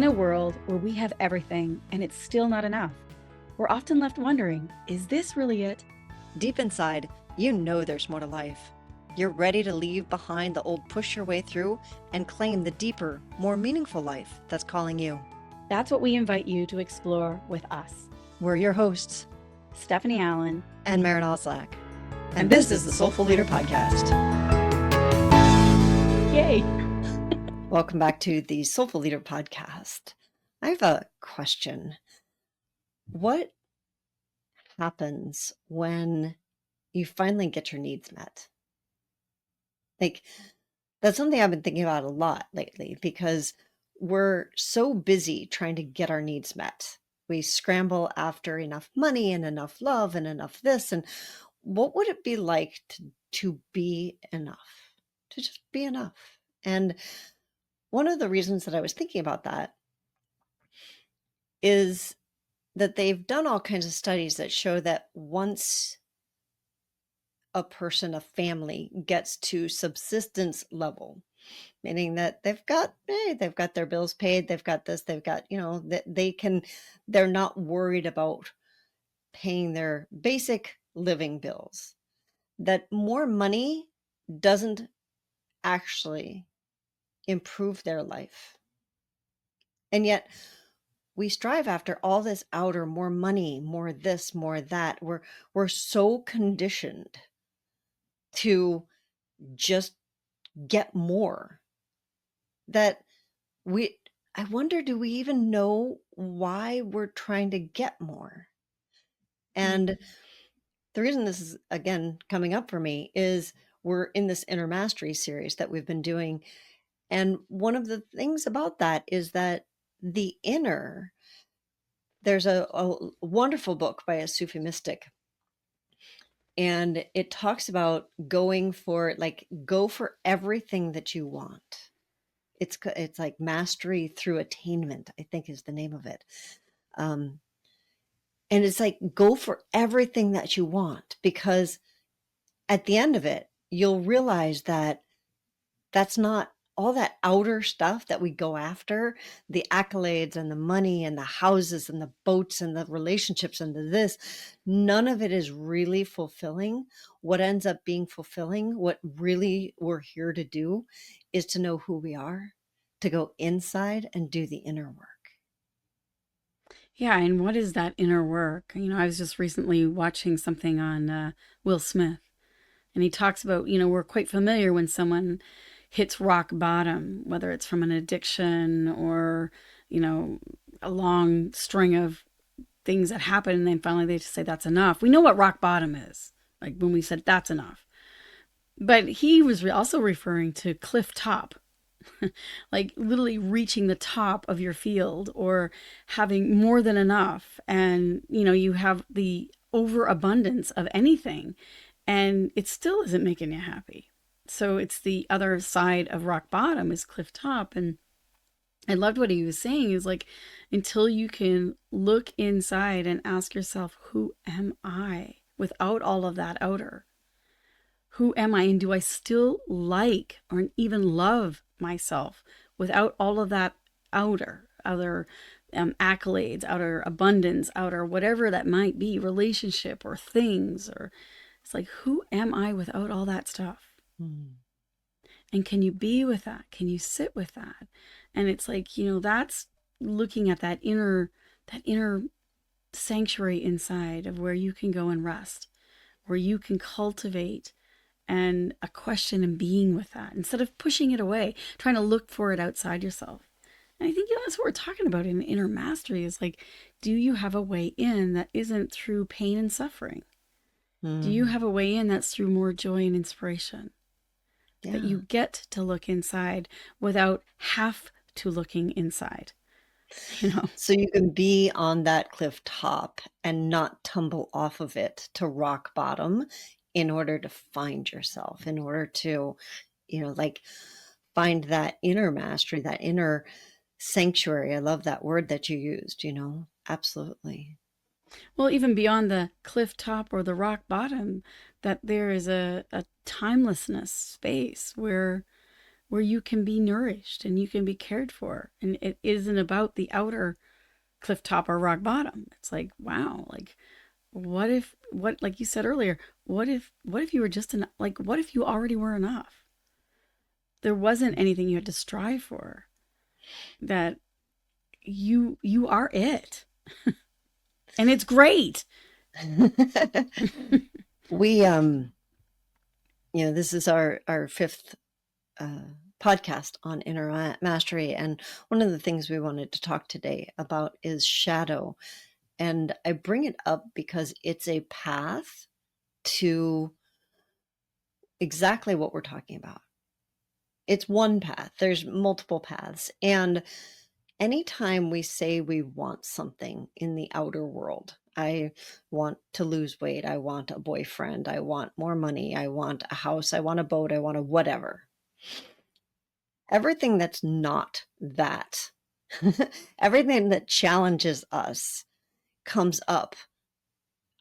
a world where we have everything and it's still not enough, we're often left wondering, is this really it? Deep inside, you know there's more to life. You're ready to leave behind the old push your way through and claim the deeper, more meaningful life that's calling you. That's what we invite you to explore with us. We're your hosts, Stephanie Allen and Maren Oslak. And this is the Soulful Leader Podcast. Yay! Welcome back to the Soulful Leader Podcast. I have a question. What happens when you finally get your needs met? That's something I've been thinking about a lot lately because we're so busy trying to get our needs met. We scramble after enough money and enough love and enough this. And what would it be like to be enough, to just be enough? And one of the reasons that I was thinking about that is that they've done all kinds of studies that show that once a person, a family gets to subsistence level, meaning that they've got their bills paid, they've got this, they've got, that they're not worried about paying their basic living bills, that more money doesn't actually improve their life. And yet we strive after all this outer, more money, more this, more that. We're so conditioned to just get more that I wonder, do we even know why we're trying to get more? And the reason this is again coming up for me is we're in this inner mastery series that we've been doing. And one of the things about that is that the inner, there's a wonderful book by a Sufi mystic. And it talks about go for everything that you want. It's like mastery through attainment, I think is the name of it. And it's like, go for everything that you want, because at the end of it, you'll realize that that's not all that outer stuff that we go after, the accolades and the money and the houses and the boats and the relationships and the this, none of it is really fulfilling. What ends up being fulfilling, what really we're here to do, is to know who we are, to go inside and do the inner work. Yeah, and what is that inner work? I was just recently watching something on Will Smith, and he talks about, we're quite familiar when someone hits rock bottom, whether it's from an addiction or, a long string of things that happen, and then finally they just say, that's enough. We know what rock bottom is, like when we said, that's enough. But he was also referring to cliff top, like literally reaching the top of your field or having more than enough. And, you have the overabundance of anything, and it still isn't making you happy. So it's the other side of rock bottom is cliff top. And I loved what he was saying. He was like, until you can look inside and ask yourself, who am I without all of that outer? Who am I? And do I still like or even love myself without all of that outer accolades, outer abundance, outer whatever that might be, relationship or things, or it's like, who am I without all that stuff? And can you be with that? Can you sit with that? And it's like, that's looking at that inner sanctuary inside of where you can go and rest, where you can cultivate and a question and being with that instead of pushing it away, trying to look for it outside yourself. And I think that's what we're talking about in inner mastery is like, do you have a way in that isn't through pain and suffering? Do you have a way in that's through more joy and inspiration? Yeah. That you get to look inside without have to looking inside, So you can be on that cliff top and not tumble off of it to rock bottom in order to find yourself, in order to, find that inner mastery, that inner sanctuary. I love that word that you used, absolutely. Well, even beyond the cliff top or the rock bottom, that there is a timelessness space where where you can be nourished and you can be cared for. And it isn't about the outer cliff top or rock bottom. It's like, wow, like like you said earlier, what if you were just what if you already were enough? There wasn't anything you had to strive for. That you are it. And it's great. We this is our fifth podcast on inner mastery, and one of the things we wanted to talk today about is shadow. And I bring it up because it's a path to exactly what we're talking about. It's one path. There's multiple paths. And anytime we say we want something in the outer world, I want to lose weight, I want a boyfriend, I want more money, I want a house, I want a boat, I want a whatever. Everything that's not that, everything that challenges us comes up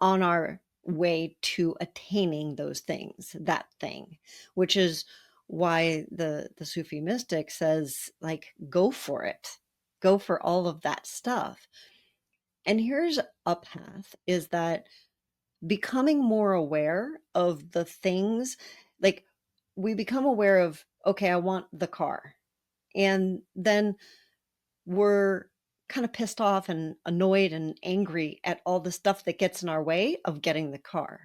on our way to attaining those things, that thing, which is why the Sufi mystic says, like, go for it, go for all of that stuff. And here's a path, is that becoming more aware of the things, like, we become aware of, okay, I want the car, and then we're kind of pissed off and annoyed and angry at all the stuff that gets in our way of getting the car.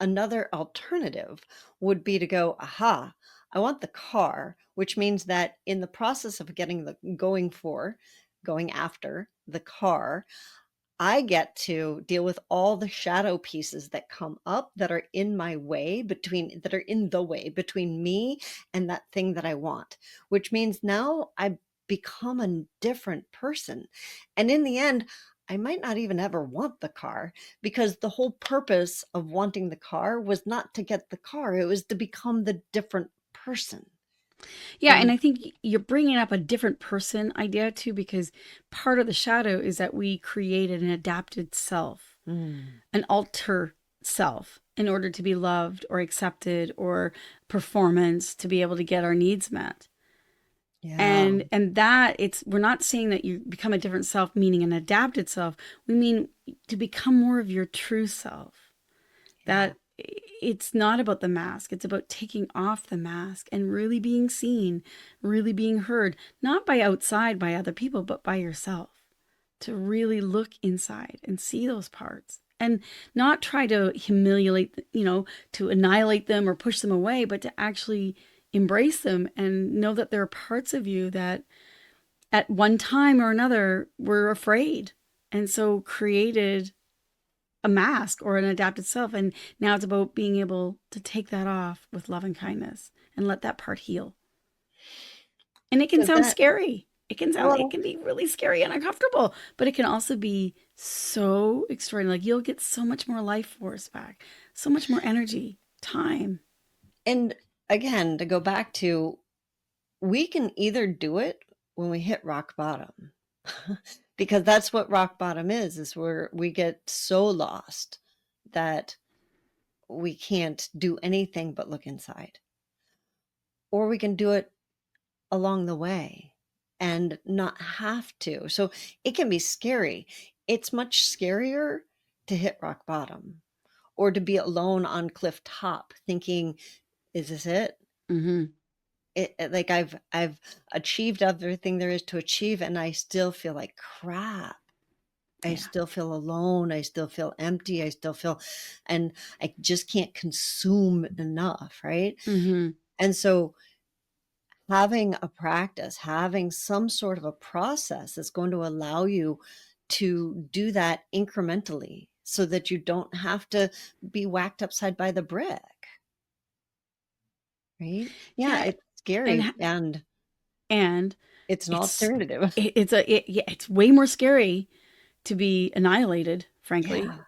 Another alternative would be to go, aha, I want the car, which means that in the process of going after the car, I get to deal with all the shadow pieces that come up that are in my way, that are in the way between me and that thing that I want, which means now I become a different person. And in the end, I might not even ever want the car, because the whole purpose of wanting the car was not to get the car. It was to become the different person. Yeah, and And I think you're bringing up a different person idea too, because part of the shadow is that we created an adapted self, mm, an alter self, in order to be loved or accepted or performance to be able to get our needs met. yeah, And that we're not saying that you become a different self, meaning an adapted self. We mean to become more of your true self. yeah. That it's not about the mask. It's about taking off the mask and really being seen, really being heard, not by outside, by other people, but by yourself. To really look inside and see those parts and not try to humiliate, to annihilate them or push them away, but to actually embrace them and know that there are parts of you that at one time or another were afraid. And so created a mask or an adapted self. And now it's about being able to take that off with love and kindness and let that part heal. And it can So sound that, scary. It well, can be really scary and uncomfortable, but it can also be so extraordinary. Like you'll get so much more life force back, so much more energy, time. and again, to go back to, we can either do it when we hit rock bottom, because that's what rock bottom is where we get so lost that we can't do anything but look inside. Or we can do it along the way and not have to. So it can be scary. It's much scarier to hit rock bottom, or to be alone on cliff top thinking, is this it? Mm-hmm. Like I've achieved everything there is to achieve, and I still feel like crap. I Yeah. still feel alone. I still feel empty. I still feel, and I just can't consume enough, right? Mm-hmm. And so having a practice, having some sort of a process is going to allow you to do that incrementally, so that you don't have to be whacked upside by the brick, right? Yeah, Yeah. it's scary, And, and and it's an it's, alternative. yeah, it's way more scary to be annihilated, frankly. Yeah.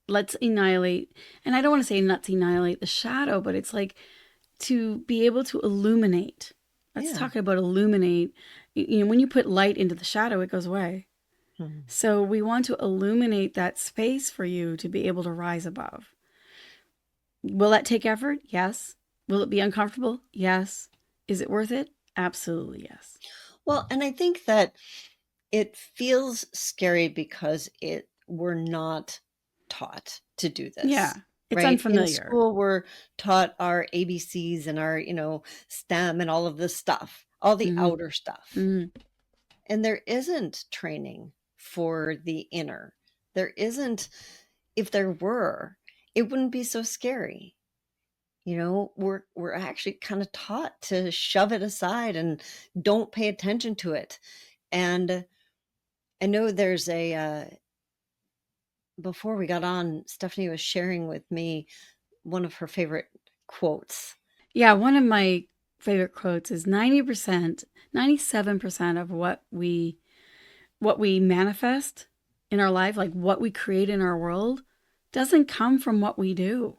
Let's annihilate. And I don't want to say let's annihilate the shadow, but it's like to be able to illuminate. Let's Yeah. talk about illuminate. When you put light into the shadow, it goes away. Mhm. So we want to illuminate that space for you to be able to rise above. Will that take effort? Yes. Will it be uncomfortable? Yes. Is it worth it? Absolutely, yes. Well, and I think that it feels scary because we're not taught to do Yeah, this, it's right? In unfamiliar. school, we're taught our ABCs and our, STEM and all of this stuff, all the Hmm. outer stuff. Hmm. And there isn't training for the inner. There isn't, if there were, it wouldn't be so scary. We're actually kind of taught to shove it aside and don't pay attention to it. And I know there's before we got on, Stephanie was sharing with me one of her favorite quotes. Yeah, one of my favorite quotes is 90%, 97% of what we manifest in our life, like what we create in our world, doesn't come from what we do.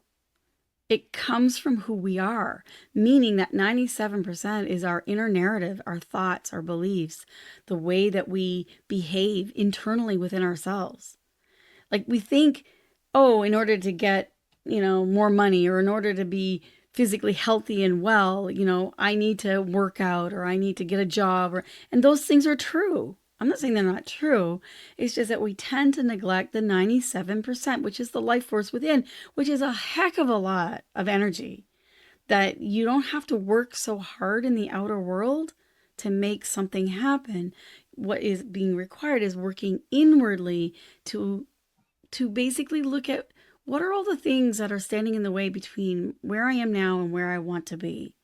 It comes from who we are, meaning that 97% is our inner narrative, our thoughts, our beliefs, the way that we behave internally within ourselves. Like we think, oh, in order to get, more money or in order to be physically healthy and well, I need to work out or I need to get a job and those things are true. I'm not saying they're not true. It's just that we tend to neglect the 97%, which is the life force within, which is a heck of a lot of energy that you don't have to work so hard in the outer world to make something happen. What is being required is working inwardly to basically look at what are all the things that are standing in the way between where I am now and where I want to be.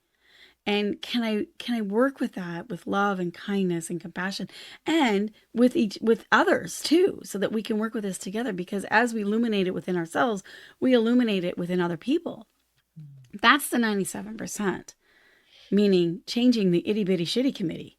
And can I work with that with love and kindness and compassion and with others too, so that we can work with this together, because as we illuminate it within ourselves, we illuminate it within other people. That's the 97%, meaning changing the itty bitty shitty committee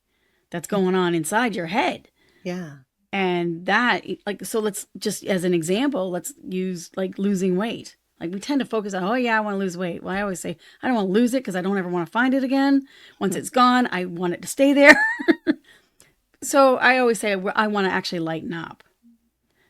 that's going on inside your head. Yeah. And that, like, so let's just, as an example, let's use like losing weight. Like we tend to focus on, oh yeah, I want to lose weight. Well, I always say, I don't want to lose it because I don't ever want to find it again. Once it's gone, I want it to stay there. So I always say, I want to actually lighten up.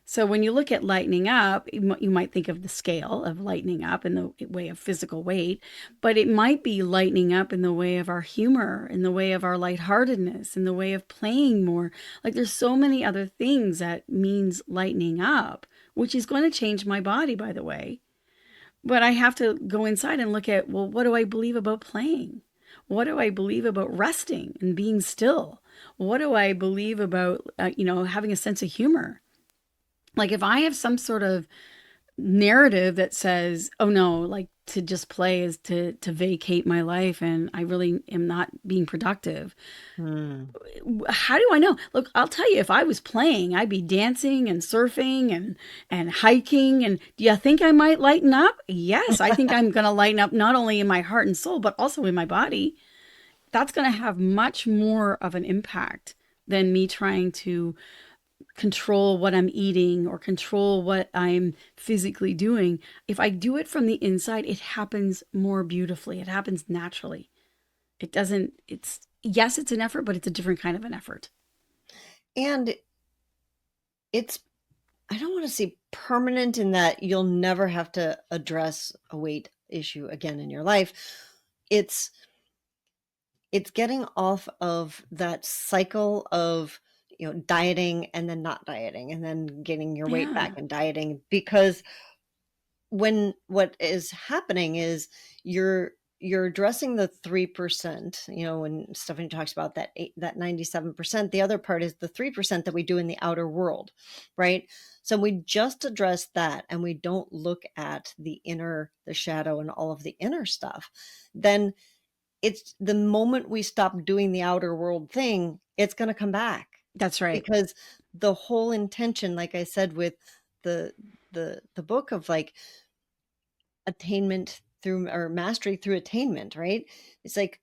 So when you look at lightening up, you might think of the scale of lightening up in the way of physical weight, but it might be lightening up in the way of our humor, in the way of our lightheartedness, in the way of playing more. Like there's so many other things that means lightening up, which is going to change my body, by the way. But I have to go inside and look at, well, what do I believe about playing? What do I believe about resting and being still? What do I believe about, having a sense of humor? Like if I have some sort of narrative that says, "Oh no, like to just play is to vacate my life and I really am not being productive." Hmm. How do I know? Look, I'll tell you, if I was playing, I'd be dancing and surfing and hiking. And do you think I might lighten up? Yes, I think I'm going to lighten up not only in my heart and soul, but also in my body. That's going to have much more of an impact than me trying to control what I'm eating or control what I'm physically doing. If I do it from the inside, it happens more beautifully. It happens naturally. It doesn't, yes, it's an effort, but it's a different kind of an effort. And it's, I don't want to say permanent in that you'll never have to address a weight issue again in your life. It's getting off of that cycle of, dieting and then not dieting and then getting your weight back Yeah, and dieting, because what is happening is you're addressing the 3%, when Stephanie talks about that 97%, the other part is the 3% that we do in the outer world, right? So we just address that and we don't look at the inner, the shadow and all of the inner stuff, then it's the moment we stop doing the outer world thing, it's going to come back, that's right. because the whole intention, like I said, with the the book of like attainment through, or mastery through attainment, right? It's like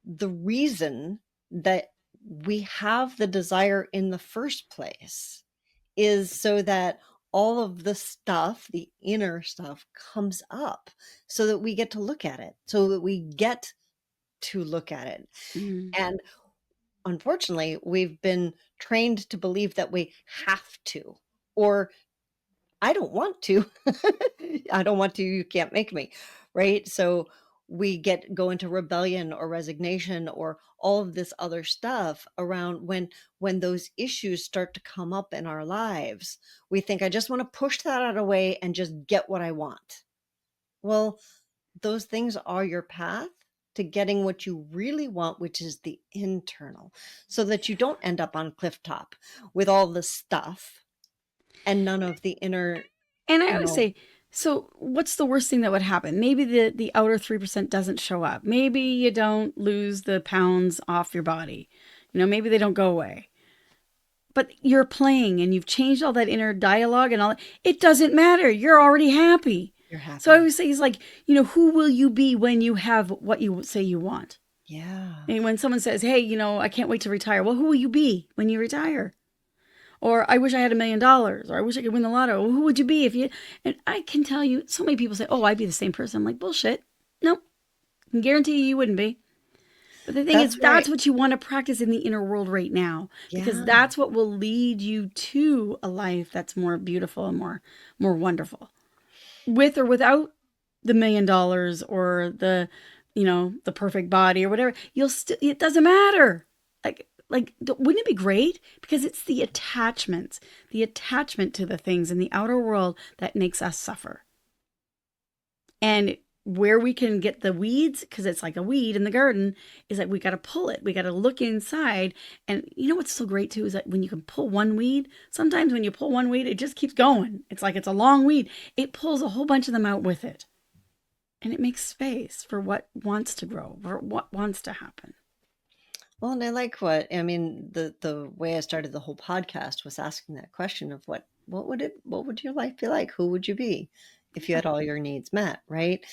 the reason that we have the desire in the first place is so that all of the stuff, the inner stuff, comes up so that we get to look at it, so that we get to look at it. Mm. And unfortunately, we've been trained to believe that we have to, or I don't want to. I don't want to, you can't make me, right? So we go into rebellion or resignation or all of this other stuff around when those issues start to come up in our lives. We think, I just want to push that out of the way and just get what I want. Well, those things are your path to getting what you really want, which is the internal, so that you don't end up on cliff top with all the stuff and none of the inner, And I you always know, say, so what's the worst thing that would happen? Maybe the outer 3% doesn't show up. Maybe you don't lose the pounds off your body. Maybe they don't go away. But you're playing and you've changed all that inner dialogue and all that. It doesn't matter. You're already happy. you're So I happy. always say, it's like, who will you be when you have what you say you want? Yeah. And when someone says, hey, I can't wait to retire. Well, who will you be when you retire? Or I wish I had $1 million, or I wish I could win the lotto. Well, who would you be if you? And I can tell you, so many people say, oh, I'd be the same person. I'm like, bullshit. Nope. I can guarantee you wouldn't be. But the thing is, That's that's right. what you want to practice in the inner world right now, because Yeah. that's what will lead you to a life that's more beautiful and more wonderful. With or without the $1 million or the perfect body or whatever, it doesn't matter. Wouldn't it be great? Because it's the attachment to the things in the outer world that makes us suffer. And where we can get the weeds, because it's like a weed in the garden, is like we got to pull it. We got to look inside. And what's so great too is that when you can pull one weed, sometimes when you pull one weed, it just keeps going. It's like it's a long weed. It pulls a whole bunch of them out with it. And it makes space for what wants to grow, for what wants to happen. Well, and the way I started the whole podcast was asking that question of what would your life be like? Who would you be if you had all your needs met, right?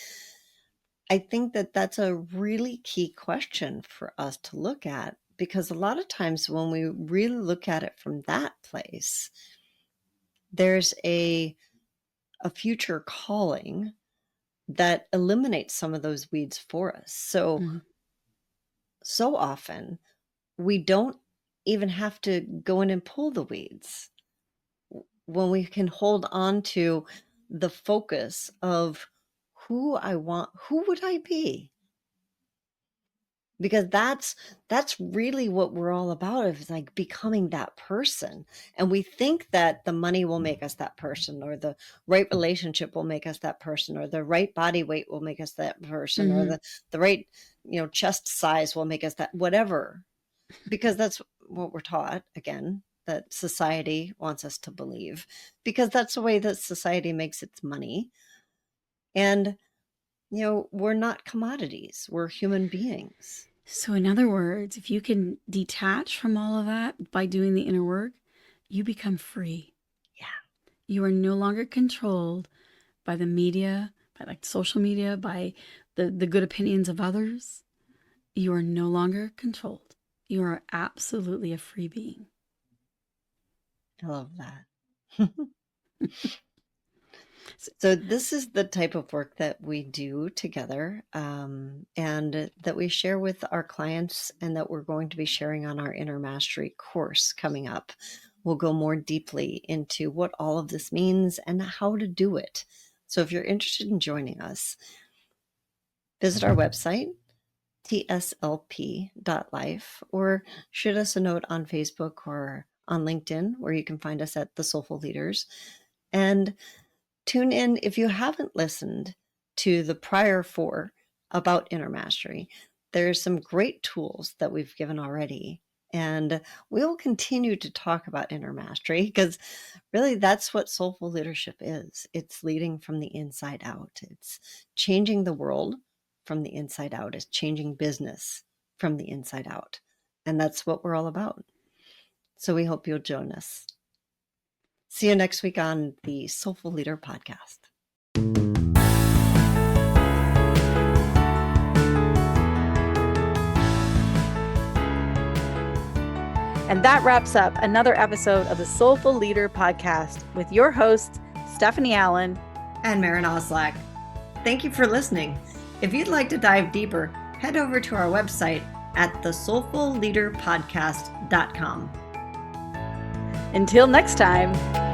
I think that that's a really key question for us to look at, because a lot of times when we really look at it from that place, there's a future calling that eliminates some of those weeds for us. So often we don't even have to go in and pull the weeds when we can hold on to the focus of who would I be? Because that's really what we're all about, is like becoming that person. And we think that the money will make us that person, or the right relationship will make us that person, or the right body weight will make us that person, or Mm-hmm. the right, chest size will make us that, whatever. Because that's what we're taught, again, that society wants us to believe, because that's the way that society makes its money. And we're not commodities, we're human beings. So, in other words, if you can detach from all of that by doing the inner work, you become free. Yeah. You are no longer controlled by the media, by like social media, by the good opinions of others. You are no longer controlled. You are absolutely a free being. I love that. So this is the type of work that we do together, and that we share with our clients, and that we're going to be sharing on our Inner Mastery course coming up. We'll go more deeply into what all of this means and how to do it. So if you're interested in joining us, visit our website, tslp.life, or shoot us a note on Facebook or on LinkedIn, where you can find us at The Soulful Leaders. And tune in if you haven't listened to the prior 4 about inner mastery. There's some great tools that we've given already. And we will continue to talk about inner mastery, because really that's what soulful leadership is. It's leading from the inside out. It's changing the world from the inside out. It's changing business from the inside out. And that's what we're all about. So we hope you'll join us. See you next week on the Soulful Leader Podcast. And that wraps up another episode of the Soulful Leader Podcast with your hosts, Stephanie Allen and Maren Oslack. Thank you for listening. If you'd like to dive deeper, head over to our website at thesoulfulleaderpodcast.com. Until next time.